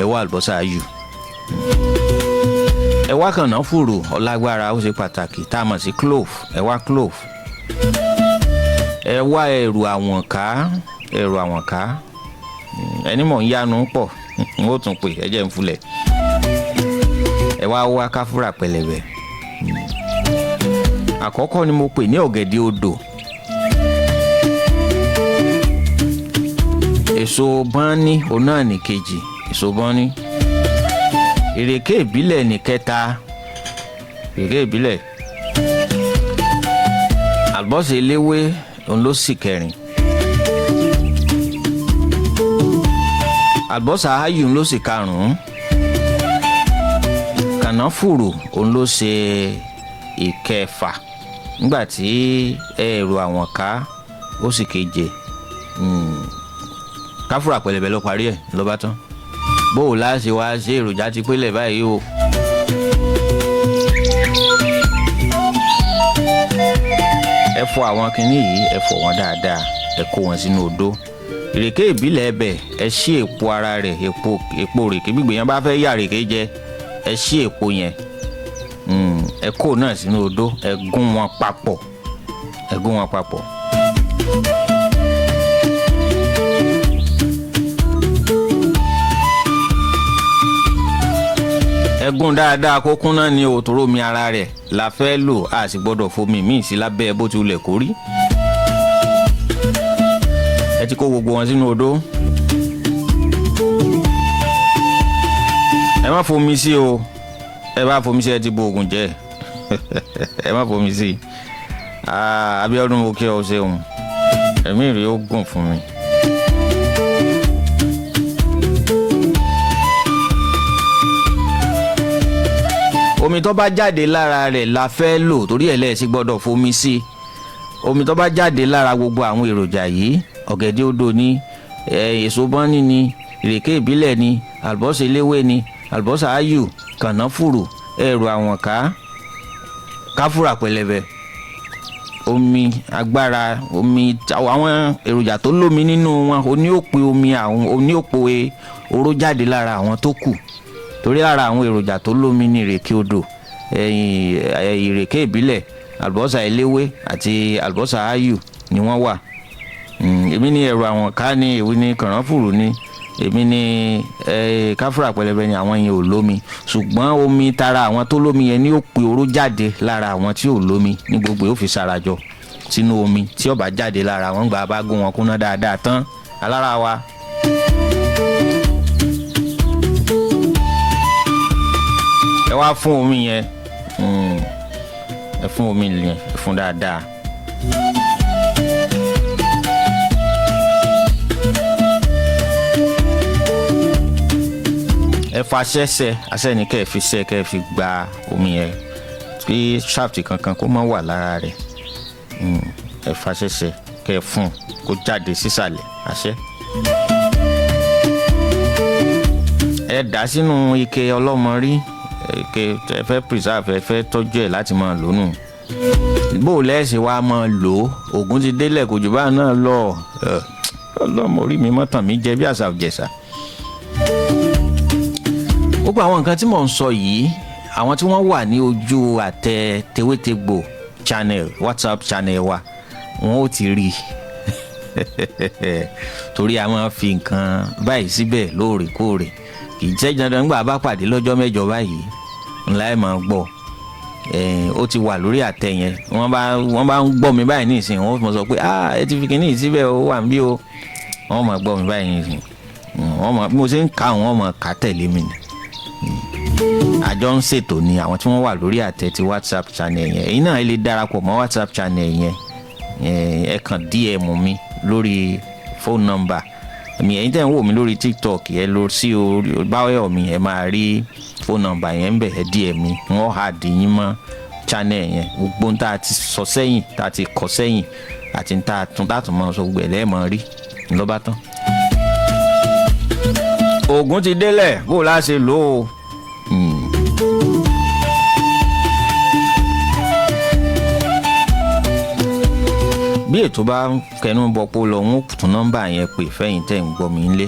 ẹ wá àlùbọ́sà ayù. Ẹ wá kànáfùrù ọlágbára ó ṣe pàtàkì tá a mọ̀ sí clove ẹ wá clove. Ẹ wá ẹ̀rù àwọ̀nká ẹni mọ̀ ń yánu pọ̀ n ó tún pè ẹ jẹ́ ń fulẹ̀. Ẹ wá káfúrà pẹlẹbẹ. Àkọ́kọ́ ni mo pè ní ọ̀gẹ̀dẹ̀ odò. Èso bọ́ní òun náà ní kejì èso bọ́ní. Ìrèké ìbílẹ̀ ní kẹta ìrèké ìbílẹ̀. Àlùbọ́sà eléwé òun ló sì kẹrin. Àlùbọ́sà ayù ló sì karùn-ún. Kànáfùrù òun ló ṣe ìkẹfà nígbàtí ẹ̀rù àwọ̀nká ó sì keje. Káfúrà pẹlẹbẹ ló parí ẹ̀ ló bá tán. Bó o láṣẹ wá ṣe èròjà ti pélé báyìí o. Ẹ fọ àwọn kinní yìí ẹ fọ wọn dáadáa ẹ kó wọn sínú odó. Ìrèké ìbílẹ̀ ẹbẹ̀ ẹ ṣí èpo ara rẹ̀ èpo rèké gbígbé yẹn bá fẹ́ yà rèké jẹ ẹ ṣí èpo yẹn ẹ kó náà sínú odó ẹ gún wọn papọ̀. Ẹ gún dáadáa kó kún náà ní òtòrò omi ara rẹ̀ la fẹ́ lò a sì gbọ́dọ̀ fomi míì sí lábẹ́ bó ti wulẹ̀ kó rí. Ẹ ti kó gbogbo wọn sínú odó. Ẹ má fomi sí o ẹ bá fomi sí ẹ ti bo oògùn jẹ ẹ má fomi sí. Abíọ́dún mo kí ọ ṣeun ẹ̀mí rẹ̀ ó gùn fún mi. Omi tó bá jáde lára rẹ̀ la fẹ́ lò torí ẹ̀ lẹ́ẹ̀sì gbọ́dọ̀ fomi sí. Omi tó bá jáde lára gbogbo àwọn èròjà yìí ọ̀gẹ̀dẹ̀ odò ni èso bọ́ní ni ìrèké ìbílẹ̀ ni àlùbọ́sà eléwé ni àlùbọ́sà ayù kànáfùrù ẹ̀rù àwọ̀nká káfúrà pẹlẹbẹ omi agbára omi àwọn èròjà tó lómi nínú wọn oníòpè omi àwọn oníòpè oró jáde lára àwọn tó kù torí lára àwọn èròjà tó lómi ní ìrèké odò ìrèké ìbílẹ̀ àlùbọ́sà eléwé àti àlùbọ́sà ayù ni wọ́n wà. Èmi ní ẹ̀rù àwọ̀nká ni èmi ní kànáfùrù ni èmi ní káfúrà pẹlẹbẹ ni àwọn yẹn ò lómi ṣùgbọ́n omi tara àwọn tó lómi yẹn ni ó pe oró jáde lára àwọn tí ò lómi ní gbogbo ó fi sarajọ sínú omi tí ó bá jáde lára wọn gbà bá gún wọn kúnná dáadáa tán alára wa. ẹ wá fún omi yẹn, ẹ fún omi yẹn, ẹ fún dáadáa. ẹ fa ṣẹ́ṣẹ́ aṣẹ́ni kẹ́ ẹ fi ṣẹ́ kẹ́ ẹ fi gba omi yẹn kí shaft kankan kó má wà lára rẹ̀. ẹ fa ṣẹ́ṣẹ́ kẹ́ ẹ fún kó jáde sísàlẹ̀ àṣẹ. ẹ dà sínú ike ọlọ́mọ rí, ike ẹ fẹ́ preserve, ẹ fẹ́ tọ́jú ẹ̀ láti máa lò nù. bó o lẹ́sìn wá máa lò ó, ògùn ti délẹ̀ kò jù báà náà lọ. ọlọ́mọ orí mi mọ́tàn mi jẹ bí àṣà òjẹ̀ṣà. gbogbo àwọn nǹkan tí mò ń sọ yìí, àwọn tí wọ́n wà ní ojú àtẹ Tewétegbò channel, WhatsApp channel wa, wọn ò ti rí torí a máa fi nǹkan báyìí síbẹ̀ lóòrèkóòrè. kì í jẹ́ dandan nígbà bá pàdé lọ́jọ́ mẹ́jọ báyìí ńlá ẹ̀ máa gbọ́. ó ti wà lórí àtẹ yẹn, wọ́n bá ń gbọ́ mi báyìí nísìnyí, wọ́n mọ̀ sọ pé ẹ ti fi kíní síbẹ̀ ó wà níbí o. wọ́n máa gbọ́ mi báyìí nísìnyí, bí mo ṣe ń ka wọ́n máa kà tẹ̀lé mi ni. àjọ ń ṣètò ni àwọn tí wọ́n wà lórí àtẹ ti WhatsApp channel yẹn. èyí náà lè darapọ̀ mọ́ WhatsApp channel yẹn, ẹ kàn DM mi lórí phone number mi. ẹ̀yin tẹ́ ń wò mí lórí TikTok ẹ lọ sí orí báwẹ̀ mi, ẹ máa rí phone number yẹn ń bẹ̀, ẹ DM mi, wọ́n hà dín yín mọ́ channel yẹn. gbogbo ń tá a ti sọ sẹ́yìn, tá a ti kọ sẹ́yìn, àti ń tá a tún mọ́ sọ gbogbo ẹ̀ lẹ́ẹ̀mọ́ rí ńlọ́bá tán. ògùn ti délẹ̀, bó o lá ṣe lò ó. bí ètò bá kẹnu bọpọ̀ lọ, wọn tún nọ́mbà yẹn pè fẹ́yìn tẹ́ ń gbọ́ mi nílé.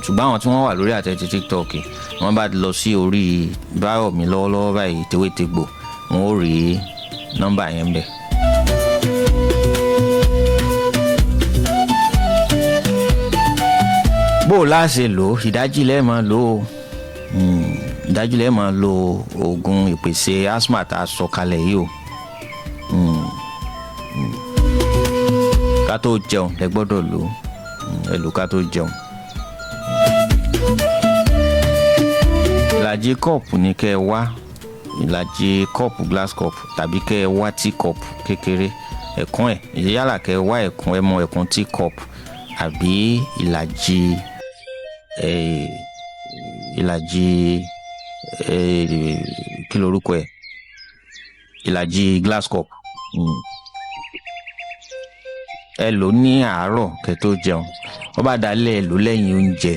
ṣùgbọ́n àwọn tí wọ́n wà lórí àtẹ ti TikTok, wọ́n bá lọ sí orí báyọ̀ mi lọ́wọ́lọ́wọ́ báyìí Tewétegbò, wọn ò rí nọ́mbà yẹn bẹ̀. bó o láṣẹ lò ó, ìdájí lẹ́ẹ̀ máa lò ó. ìdájí lẹ́ẹ̀ máa lo oògùn ìpèsè asthma tá a sọ kalẹ̀ yìí o. ká tó jẹun ẹ gbọ́dọ̀ lò ó, ẹ lò ká tó jẹun. ìlàjì kọ́ọ̀pù ni kẹ́ ẹ wá, ìlàjì kọ́ọ̀pù glass cup, tàbí kẹ́ ẹ wá tea cup kékeré, ẹ̀kún ẹ̀ yálà kẹ́ ẹ wá ẹ̀kún, ẹ mọ ẹ̀kún tea cup, àbí ìlàjì kí lorúkọ ẹ̀, ìlàjì glass cup. ẹ lò ní àárọ̀ kẹ́ tó jẹun, ó bá dalẹ̀ ẹ lò lẹ́yìn oúnjẹ.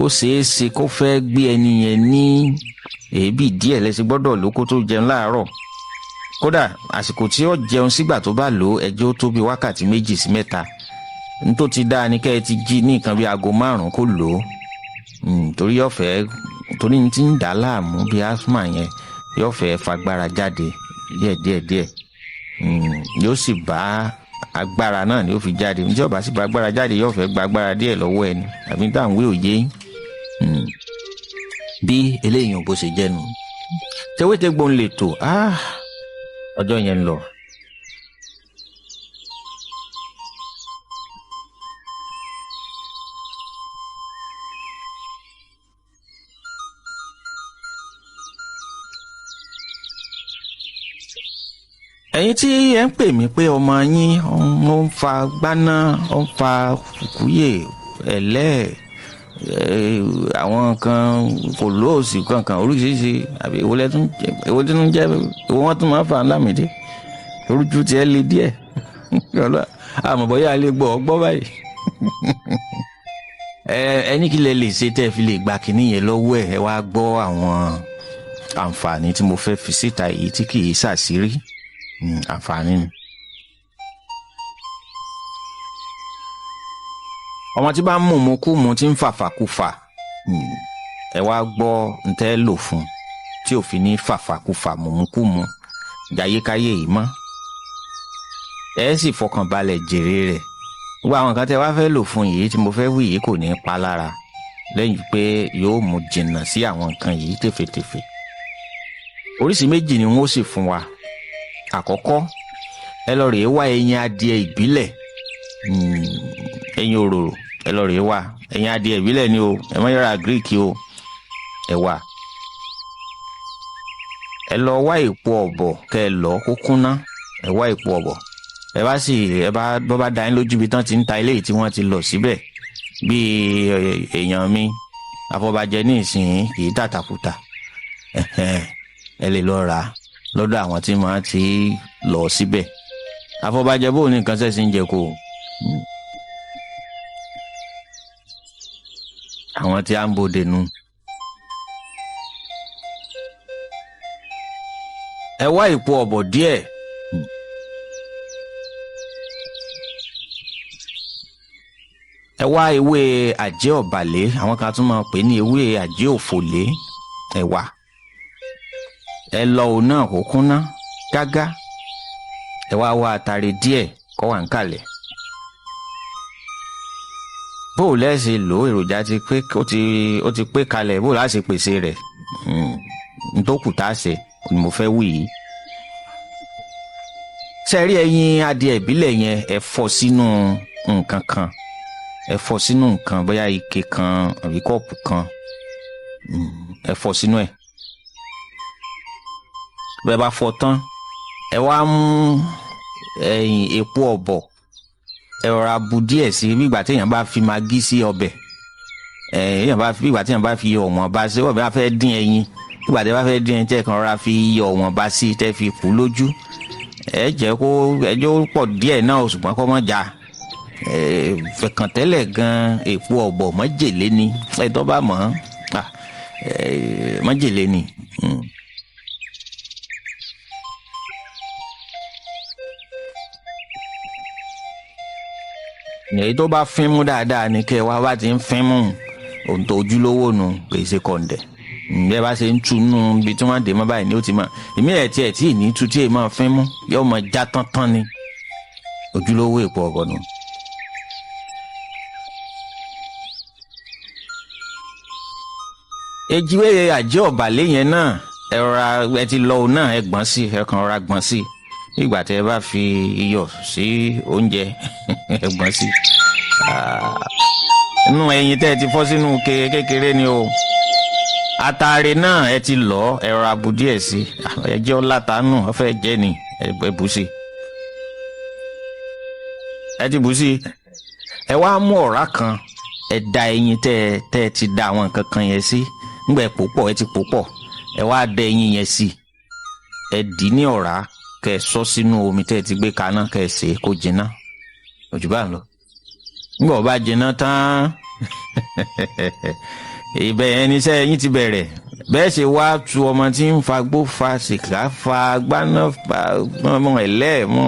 ó ṣeé ṣe kó fẹ́ gbé ẹni yẹn ní èébì díẹ̀, lẹ́sìn gbọ́dọ̀ lò kó tó jẹun láàárọ̀. kódà àsìkò tí ó jẹun sígbà tó bá lò ẹjọ́ tó bí wákàtí 2 sí 3. nítorí ti dáa ni kẹ́ ẹ ti jí ní nǹkan bí aago 5 kó lò ó. torí yóò fẹ́, torí ní ti ń dà láàmú bí asthma yẹn, yóò fẹ́ fagbára jáde díẹ̀. yóò sì bá agbára náà ni ó fi jáde. ǹjẹ́ ọba sì bá agbára jáde, yóò fẹ́ gba agbára díẹ̀ lọ́wọ́ ẹni, àbí táwọn wé òye yín. bí eléyìí ò bó ṣe jẹ́ nu. Tewétegbò ń lè tò, ọjọ́ yẹn ń lọ. ẹ̀yin tí ẹ ń pè mí pé ọmọ yín ó ń fa gbaná, ó ń fa kùkúyè, ẹ̀lẹ́, àwọn kan kò lóòsì kankan oríṣiríṣi, àbí èwo tí ń jẹ́ èwo wọ́n tún máa ń fa Lámìdé, orújú tiẹ̀ le díẹ̀. àmọ́ bóyá lè gbọ́ ọgbọ́ báyìí. ẹni kí lẹ lè ṣe tẹ́ ẹ fi lè gba kínní yẹn lọ́wọ́ ẹ̀, ẹ wá gbọ́ àwọn àǹfààní tí mo fẹ́ fi síta yìí tí kì í ṣàṣírí. àǹfààní ni. ọmọ tí bá ń mú kú mu tí ń fàfàkùfà, ẹ wá gbọ́ ntẹ́ lò fún tí ò fi ní fàfàkùfà mú mu jayékáyé yìí mọ́. ẹ sì fọkàn balẹ̀ jèrè rẹ̀. gbogbo àwọn kan tẹ́ wá fẹ́ lò fún yìí tí mo fẹ́ wí yìí kò ní pa lára, lẹ́yìn pé yóò mú jìnnà sí àwọn nǹkan yìí tèfètèfè. oríṣìí méjì ni wọ́n sì fún wa. àkọ́kọ́, ẹ lọ rèé wá ẹyin adìẹ ìbílẹ̀, ẹyin òróró ẹ lọ rèé wà, ẹyin adìẹ ìbílẹ̀ ni o, ẹ má yọra greek o, ẹ wà. Ẹ lọ wá èpo ọ̀bọ̀ kẹ́ ẹ lọ kó kúnná, ẹ wá èpo ọ̀bọ̀. Bọ́ bá dá yín lójú bí tán ti ń ta ilé tí wọ́n ti lọ síbẹ̀ bí èèyàn mi afọbajẹ ní ìsìn kì í tàtàkùtà, ẹ lè lọ rà lọ́dọ̀ àwọn tí máa ti lọ síbẹ̀. Afọbajẹ bó ní nǹkan sẹ́sìn jẹ kó àwọn tí a ń bòde nu. Ẹ wá èpo ọ̀bọ̀ díẹ̀, ẹ wá ewé àjẹ́ ọ̀bàlé, àwọn kan tún máa pè ní ewé àjẹ́ òfòlé, ẹ wá. Ẹ lọ òun náà kó kúnná gágá, ẹ wá wá àtàrí díẹ̀ kó wà ń kalẹ̀. Bó o lẹ́sẹ̀ lò èròjà ti pé ó ti pé kalẹ̀, bó o láti pèsè rẹ̀ nítòkù tá a ṣe ni mo fẹ́ wí yìí. Ṣé rí ẹyin adìẹ ìbílẹ̀ yẹn ẹ fọ́ sínú nǹkan kan, ẹ fọ́ sínú nǹkan bóyá ike kan àbí kọ́ọ̀pù kan, ẹ fọ́ sínú ẹ̀. Bẹ́ẹ̀ bá fọ́ tán ẹ wá mú ẹyin epo ọ̀bọ̀, ẹ rọra bu díẹ̀ sí bí ìgbà téèyàn bá fi magí sí ọbẹ̀, bí ìgbà téèyàn bá fi ọ̀wọ́n bá sí ọbẹ̀ bá fẹ́ dín ẹyin, bí ìgbà téèyàn bá fẹ́ dín ẹyin tẹ́ kàn rọra fi ọ̀wọ́n bá sí tẹ́ fi kú lójú. Ẹ jẹ́ kó ẹjọ́ pọ̀ díẹ̀ náà o, ṣùgbọ́n kó má jà. Fẹ̀kàn tẹ́lẹ̀ gan èpo ọ̀bọ̀ májèlé ni, ẹ tó bá mọ̀ májèlé ni. Èyí tó bá fín mú dáadáa ni kẹ́ ẹ wá bá ti ń fín mú ohun tó ojúlówó nu pèsè kọ̀ǹdẹ̀. Ǹjẹ́ bá ṣe ń tu nù ibi tí wọ́n dé mọ́ báyìí ni ó ti mọ̀. Èmi ẹ̀ tí ì ní tu tí èèmọ̀ fín mú yóò mọ̀ já tán ni ojúlówó èpo ọ̀bọ̀ nù. Ejiwé àjẹ́ ọ̀bàlé yẹn náà ẹ ti lọ òun náà, ẹ gbọ́n sí, ẹ kàn rọra gbọ́n sí ìgbà tẹ́ ẹ bá fi iyọ̀ sí oúnjẹ ẹ gbọ́n sí. Inú ẹyin tẹ́ ẹ ti fọ́ sínú kékeré ni o. Àtàrí náà ẹ ti lọ, ẹ rọra bu díẹ̀ sí, ẹ jẹ́ ọlátàánù ọ fẹ́ jẹ́ ni, ẹ bù sí. Ẹ ti bù sí, ẹ wá mú ọ̀rá kan, ẹ da ẹyin tẹ́ ẹ ti da àwọn nǹkan kan yẹn sí. Nígbà ẹ pò pọ̀, ẹ ti pò pọ̀, ẹ wá da ẹyin yẹn sí, ẹ dì ní ọ̀rá kẹ́ ẹ sọ sínú omi tẹ́ ẹ ti gbé kaná kẹ́ ẹ sè é kó jiná, òjò bá ń lọ. Nígbà ó bá jiná tán ibẹ̀ yẹn ni iṣẹ́ yín ti bẹ̀rẹ̀. Bẹ́ẹ̀ ṣe wá tu ọmọ tí ń fagbó fa sìgá fa gbaná fa mọ ẹ̀lẹ́ mọ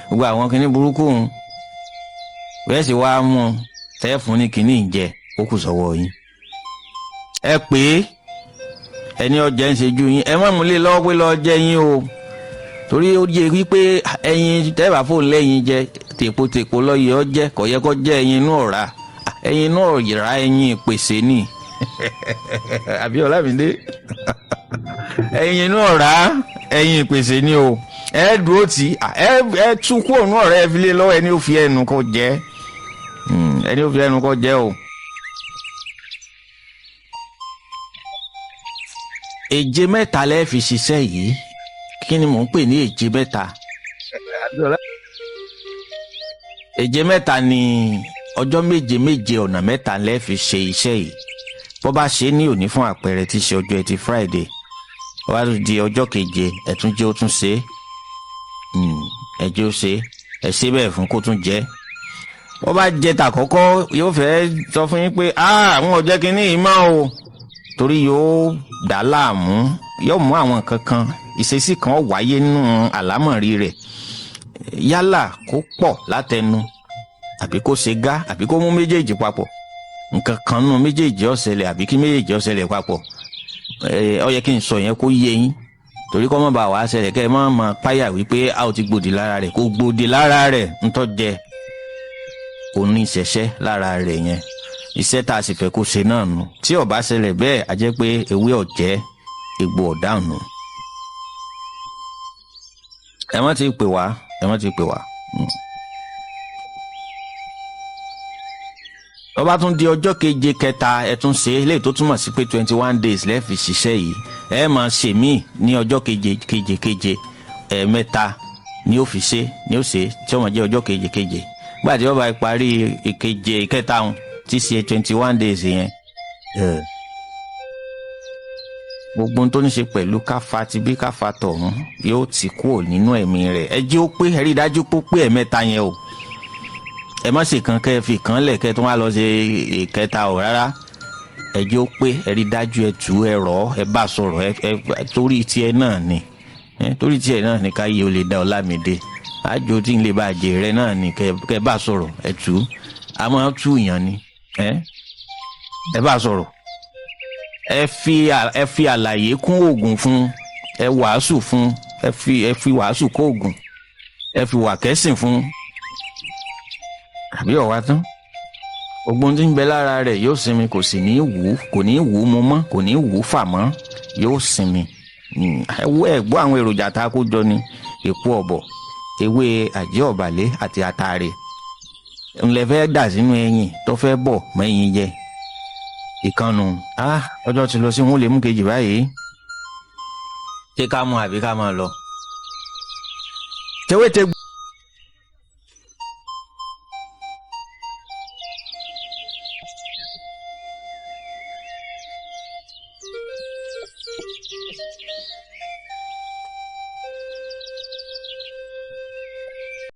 gbogbo àwọn kinní burúkú ń. Bẹ́ẹ̀ ṣe wá mú tẹ́ fún ní kinní ìjẹ ó kù sọ́wọ́ yín. Ẹ pé ẹni ọjà ń ṣe ju yín, ẹ má mú lé lọ́wọ́ pé lọ́ọ́ jẹ́ yín o, torí ó yẹ wípé ẹyin tẹ́bà fò lẹ́yìn jẹ tèpotèpo lọ́yẹ̀ ọ jẹ́ kò yẹ kó jẹ́ ẹyin inú ọ̀rá, ẹyin inú ọ̀rá ẹyin ìpèsè ni àbí Ọlámídé ẹyin inú ọ̀rá ẹyin ìpèsè ni o. Ẹ dúró tí ẹ tú kúrò nínú ọ̀rá ẹ fi lé lọ́wọ́ ẹni ó fi ẹnu kó jẹ́, ẹni ó fi ẹnu kó jẹ́ o. Èje mẹ́ta lẹ́ fi ṣiṣẹ́ yìí. Kí ni mò ń pè ní èje mẹ́ta? Èje mẹ́ta ni ọjọ́ méje méje ọ̀nà mẹ́ta lẹ́ fi ṣe iṣẹ́ yìí. Bó bá ṣe ní òní fún àpẹẹrẹ tí ṣe ọjọ́ Ẹtì Friday, ó wá di ọjọ́ keje ẹ tún jẹ́ ó tún ṣe, ẹ jẹ́ ó ṣe, ẹ ṣe bẹ́ẹ̀ fún kó tún jẹ́. Bó bá jẹ tàkọ́kọ́ yóò fẹ́ sọ fún yín pé àwọn ò jẹ́ kínní yìí mọ́ o, torí yóò dà láàmú, yóò mú àwọn kankan ìṣesí kan wáyé nínú àlámọ̀rí rẹ̀, yálà kó pọ̀ látẹnu àbí kó ṣe gá àbí kó mú méjèèjì papọ̀, nǹkan kan nínú méjèèjì ó ṣẹlẹ̀ àbí kí méjèèjì ó ṣẹlẹ̀ papọ̀. Ó yẹ kí n sọ yẹn kó yé yín, torí kọ́ mọ́ bá wàá ṣẹlẹ̀ kẹ́ ẹ má máa páyà wípé a ò ti gbòdì lára rẹ̀, kó gbòdì lára rẹ̀ ń tọ́ jẹ kò ní ìṣẹ̀ṣẹ̀ lára rẹ̀ yẹn. Iṣẹ́ tá a sì fẹ́ kó ṣe náà nù. Tí ó bá ṣẹlẹ̀ bẹ́ẹ̀ a jẹ́ pé ewé ọ̀jẹ́ egbò ọ̀dáhùn nù. Ẹ má ti pè wá. ó bá tún di ọjọ́ keje kẹta ẹ tún ṣe léyìí tó túmọ̀ sí pé 21 days lẹ fi ṣiṣẹ́ yìí ẹ máa ṣe míì ní ọjọ́ keje ẹ̀ẹ̀mẹ́ta ni ó fi ṣe ni ó ṣe tí ó máa jẹ́ ọjọ́ keje gbà tí ó bá parí ìkeje ìkẹta ọ̀hún tí ṣe 21 days yẹn gbogbo ohun tó ní ṣe pẹ̀lú káfa ti bí káfa tọ̀hún yóò ti kúrò nínú ẹ̀mí rẹ̀ ẹ jẹ́ ó pé ẹ rí i dájú pé ẹ̀ẹ̀mẹ́ta yẹn o ẹ má ṣe kan kẹ́ ẹ fi kan lẹ̀ kẹ́ ẹ tó wá lọ ṣe ìkẹta ọ̀ rárá ẹ jẹ́ ó pé ẹ rí i dájú ẹ tù ẹ rọ̀ ẹ bá sọ̀rọ̀ ẹ torí tiẹ̀ náà ni torí tiẹ̀ náà ni káyé o lè dá Ọlámídé àjò tí ń lè bá jẹ rẹ náà ni kẹ́ bá sọ̀rọ̀ ẹ tù ú a máa tú ìyàn ni ẹ bá sọ̀rọ̀ ẹ fi àlàyé kún oògùn fún ẹ wàásù fún ẹ fi wàásù kó oògùn ẹ fi wà kẹ́sìn fún àbí ọ̀wá tán ogun tí ń bẹ lára rẹ̀ yóò sinmi kò sì ní wù kò ní wù mu mọ́ kò ní wù fà mọ́ yóò sinmi ẹ gbọ́ àwọn èròjà tá a kó jọ ni èpo ọ̀bọ̀ ewé àjẹ́ ọ̀bàlẹ̀ àti àtàrè ńlẹ̀ fẹ́ dà sínú ẹyin tó fẹ́ bọ̀ mẹ́yìn jẹ ìkànnù ọjọ́ ti lọ sí wọn lè mú kejì báyìí ṣé ká mú àbí ká máa lọ. tewéte